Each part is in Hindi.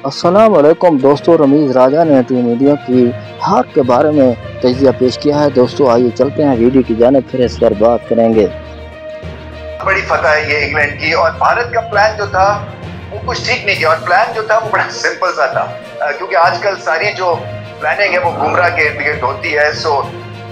अस्सलाम वालेकुम दोस्तों। रमीज़ राजा ने टीम इंडिया की हार के बारे में तजिया पेश किया है। दोस्तों आइए चलते हैं वीडियो की जानिब, फिर इस पर बात करेंगे। बड़ी फतह है ये इंग्लैंड की, और भारत का प्लान जो था वो कुछ ठीक नहीं किया। और प्लान जो था वो बड़ा सिंपल सा था, क्योंकि आजकल सारी जो प्लानिंग है वो बुमराह के इर्द गिर्द होती है। सो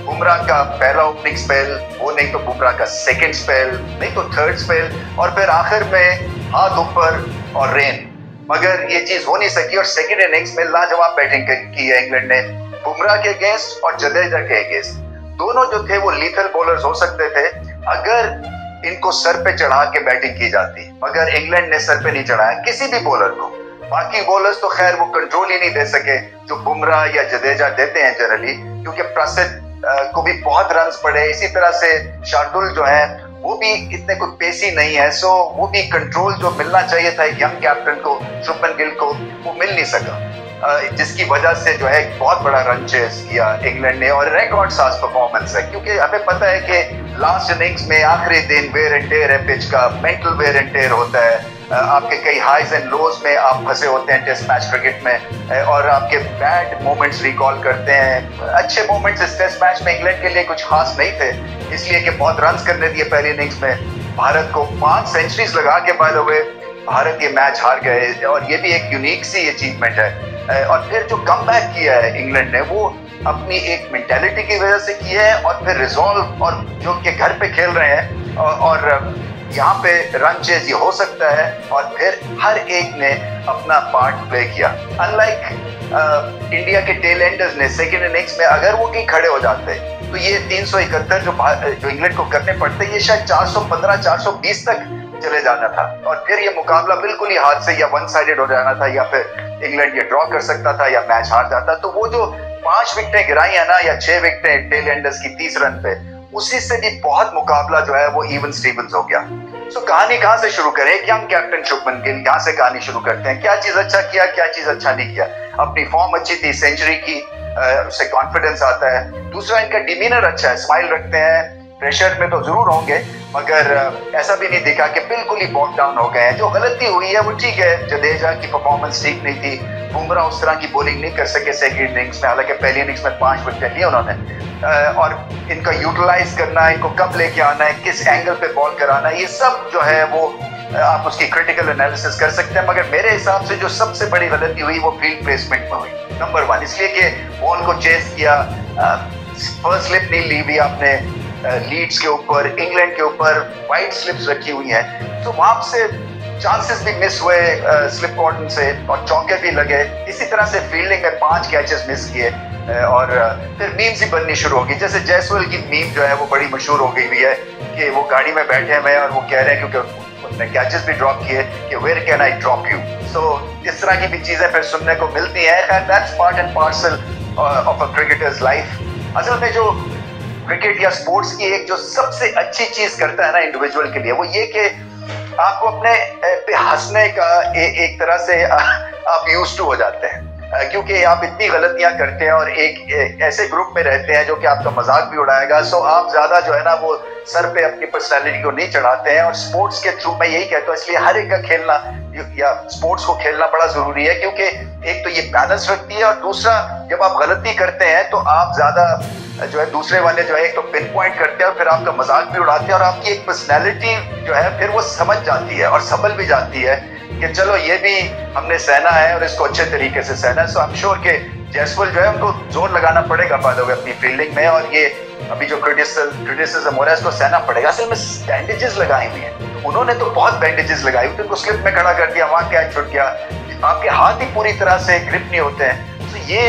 बुमराह का पहला ओपनिंग स्पेल, वो नहीं तो बुमराह का सेकंड स्पेल, नहीं तो थर्ड स्पेल, और फिर आखिर में हाथ ऊपर और रेन। मगर ये चीज हो नहीं सकी, और सेकंड इनिंग्स में लाजवाब बैटिंग की है इंग्लैंड ने बुमराह के अगेंस्ट और जडेजा के अगेंस्ट। दोनों जो थे वो लीथल बॉलर्स हो सकते थे अगर इनको सर पे चढ़ा के बैटिंग की जाती, मगर इंग्लैंड ने सर पे नहीं चढ़ाया किसी भी बॉलर को। बाकी बॉलर्स तो खैर वो कंट्रोल ही नहीं दे सके जो बुमराह या जडेजा देते हैं जनरली, क्योंकि प्रसिद्ध को भी बहुत रन पड़े। इसी तरह से शार्दुल जो है वो भी इतने कोई पेसी नहीं है, सो वो भी कंट्रोल जो मिलना चाहिए था एक यंग कैप्टन को, शुभमन गिल को, वो मिल नहीं सका, जिसकी वजह से जो है बहुत बड़ा रन चेस किया इंग्लैंड ने, और रिकॉर्ड साज परफॉर्मेंस है। क्योंकि हमें पता है कि लास्ट इनिंग्स में आखिरी दिन वेयर एंड टेयर है पिच का, मेंटल वेयर एंड टेयर होता है, आपके कई हाइज एंड लोज में आप फंसे होते हैं टेस्ट मैच क्रिकेट में, और आपके बैड मोमेंट्स रिकॉल करते हैं। अच्छे मोमेंट्स इस टेस्ट मैच में इंग्लैंड के लिए कुछ खास नहीं थे, इसलिए कि बहुत रन करने दिए पहली इनिंग्स में। भारत को 5 सेंचुरीज लगा के बाय द वे भारत ये मैच हार गए, और ये भी एक यूनिक सी अचीवमेंट है। और फिर जो कमबैक किया है इंग्लैंड ने वो अपनी एक मेंटालिटी की वजह से किया है, और फिर रिजॉल्व, और जो उनके घर पे खेल रहे हैं, और यहाँ पे रन चेज ये हो सकता है, और फिर हर एक ने अपना पार्ट प्ले किया। अनलाइक इंडिया के टेल एंडर्स ने सेकेंड इनिंग्स में अगर वो कहीं खड़े हो जाते तो ये 371 जो इंग्लैंड को करने पड़ते, ये शायद 415 420 तक चले जाना था, और फिर ये मुकाबला बिल्कुल ही हाथ से या वन साइडेड हो जाना था, या फिर इंग्लैंड ये ड्रॉ कर सकता था या मैच हार जाता। तो वो जो 5 विकेटें गिराई है ना, या 6 विकेटें टेल एंडर्स की 30 रन पे, उसी से भी बहुत मुकाबला जो है वो इवन स्टीवन्स हो गया। सो कहानी कहां से शुरू करें? यंग कैप्टन शुभमन गिल, यहां से कहानी शुरू करते हैं। क्या चीज अच्छा किया, क्या चीज अच्छा नहीं किया? अपनी फॉर्म अच्छी थी, सेंचुरी की, उससे कॉन्फिडेंस आता है। दूसरा, इनका डिमीनर अच्छा है, स्माइल रखते हैं। प्रेशर में तो जरूर होंगे, मगर ऐसा भी नहीं दिखा कि बिल्कुल ही बॉक डाउन हो गए हैं। जो गलती हुई है वो ठीक है, जडेजा की परफॉर्मेंस ठीक नहीं थी, बुमराह उस तरह की बॉलिंग नहीं कर सके सेकंड इनिंग्स में, हालांकि पहली इनिंग्स में 5 विकेट लिए उन्होंने। और इनका यूटिलाइज करना, इनको कब लेके आना है, किस एंगल पे बॉल कराना है, ये सब जो है वो आप उसकी क्रिटिकल एनालिसिस कर सकते हैं। मगर मेरे हिसाब से जो सबसे बड़ी गलती हुई वो फील्ड प्लेसमेंट में हुई, नंबर 1, इसलिए कि बॉल को चेस किया, फर्स्ट स्लिप नहीं ली हुई आपने लीड्स के ऊपर, इंग्लैंड के ऊपर वाइड स्लिप्स रखी हुई हैं, तो वहां से चांसेस भी मिस हुए स्लिप कॉर्डन से, और चौके भी लगे। इसी तरह से फील्डिंग में 5 कैचेस मिस किए, और फिर मीम्स ही बननी शुरू होगी। जैसे जयसवाल की मीम जो है वो बड़ी मशहूर हो गई हुई है कि वो गाड़ी में बैठे हुए हैं और वो कह रहे हैं, क्योंकि उसने कैचेस भी ड्रॉप किए, कि where can I drop you. So इस तरह की भी चीजें फिर सुनने को मिलती हैं। खैर, that's part and parcel of a cricketers life. असल में जो क्रिकेट या स्पोर्ट्स की एक जो सबसे अच्छी चीज करता है ना इंडिविजुअल के लिए, वो ये कि आपको अपने पे हंसने का एक तरह से आप यूज्ड टू हो जाते हैं, क्योंकि आप इतनी गलतियां करते हैं और एक ऐसे ग्रुप में रहते हैं जो कि आपका मजाक भी उड़ाएगा। सो आप ज्यादा जो है ना वो सर पे अपनी पर्सनालिटी को नहीं चढ़ाते हैं, और स्पोर्ट्स के थ्रू मैं यही कहता हूँ, इसलिए हर एक का खेलना या स्पोर्ट्स को खेलना बड़ा जरूरी है, क्योंकि एक तो ये बैलेंस रखती है, और दूसरा जब आप गलती करते हैं तो आप ज्यादा जो है दूसरे वाले जो है एक तो पिन पॉइंट करते हैं और फिर आपका मजाक भी उड़ाते हैं, और आपकी एक पर्सनैलिटी जो है फिर वो समझ जाती है और संभल भी जाती है कि चलो ये भी हमने सहना है और इसको अच्छे तरीके से सहना है। सो आई एम श्योर कि जयसवाल जो है उनको जोर लगाना पड़ेगा बाय द वे अपनी फील्डिंग में, और ये अभी जो क्रिटिसिज्म हो रहा है इसको सहना पड़ेगा। असल में बैंडेजेस लगाई हुई हैं उन्होंने, तो बहुत बैंडेजेस लगाई हुई, उनको स्लिप में खड़ा कर दिया, वहां कैच छूट गया, आपके हाथ ही पूरी तरह से ग्रिप नहीं होते हैं। तो ये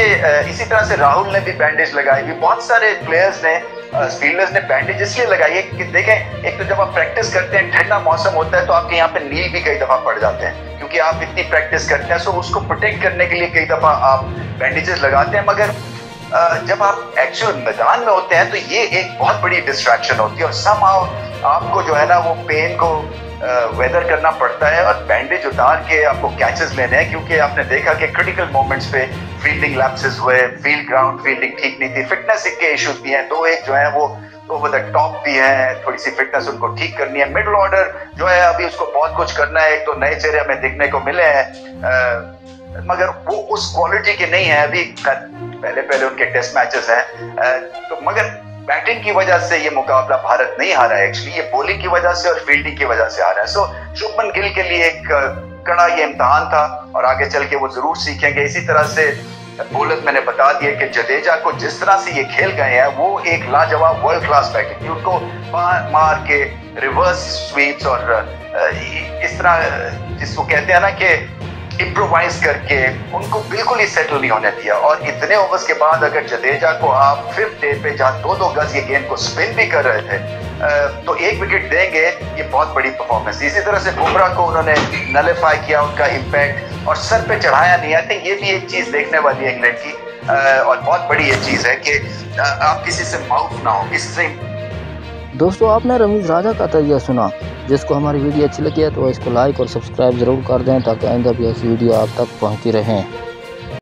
इसी तरह से राहुल ने भी बैंडेज लगाई हुई, बहुत सारे प्लेयर्स ने, फील्डर्स ने बैंडेज इसलिए लगाई है कि देखें, एक तो जब आप प्रैक्टिस करते हैं, ठंडा मौसम होता है, तो आपके यहाँ पे नील भी कई दफा पड़ जाते हैं, क्योंकि आप इतनी प्रैक्टिस करते हैं। सो उसको प्रोटेक्ट करने के लिए कई दफा आप बैंडेजेस लगाते हैं, मगर जब आप एक्चुअल मैदान में होते हैं तो ये एक बहुत बड़ी डिस्ट्रैक्शन होती है, और समहाउ आपको जो है ना वो पेन को वेदर करना पड़ता है, और बैंडेज उतार के आपको कैचेस लेने हैं, क्योंकि आपने देखा कि क्रिटिकल मोमेंट्स पे फील्डिंग लैप्सेस हुए, फील्ड ग्राउंड फील्डिंग ठीक नहीं थी, फिटनेस के इश्यूज भी हैं, 2-1 जो है वो ओवर द टॉप भी है, थोड़ी सी फिटनेस उनको ठीक करनी है। मिडिल ऑर्डर जो है अभी उसको बहुत कुछ करना है, एक तो नए चेहरे हमें देखने को मिले हैं, मगर वो उस क्वालिटी के नहीं है अभी। पहले पहले उनके टेस्ट मैचेस हैं, तो मगर बैटिंग की वजह से ये मुकाबला भारत नहीं हारा है एक्चुअली, ये बॉलिंग की वजह से और फील्डिंग की वजह से हारा है। सो शुभमन गिल के लिए एक कड़ा ये इम्तिहान था और आगे चल के वो जरूर सीखेंगे। इसी तरह से बोलत मैंने बता दिया कि जडेजा को जिस तरह से ये खेल गए हैं वो एक लाजवाब वर्ल्ड क्लास बैटिंग थी, उनको मार के रिवर्स स्वीप्स और इस तरह जिसको कहते हैं ना कि इम्प्रोवाइज करके उनको बिल्कुल ही सेटल नहीं होने दिया। और इतने ओवर्स के बाद अगर जडेजा को आप 5th डे पे जहाँ 2-2 गज ये गेंद को स्पिन भी कर रहे थे तो 1 विकेट देंगे, ये बहुत बड़ी परफॉर्मेंस। इसी तरह से बुमराह को उन्होंने नलिफाई किया, उनका इम्पैक्ट और सर पे चढ़ाया नहीं। आई थिंक ये भी एक चीज देखने वाली है इंग्लैंड की, और बहुत बड़ी ये चीज है कि आप किसी से माउफ ना हो, किसी से। दोस्तों आपने रमीज राजा का तजिया सुना। जिसको हमारी वीडियो अच्छी लगी है तो इसको लाइक और सब्सक्राइब ज़रूर कर दें ताकि आइंदा भी ऐसी वीडियो आप तक पहुंचती रहें।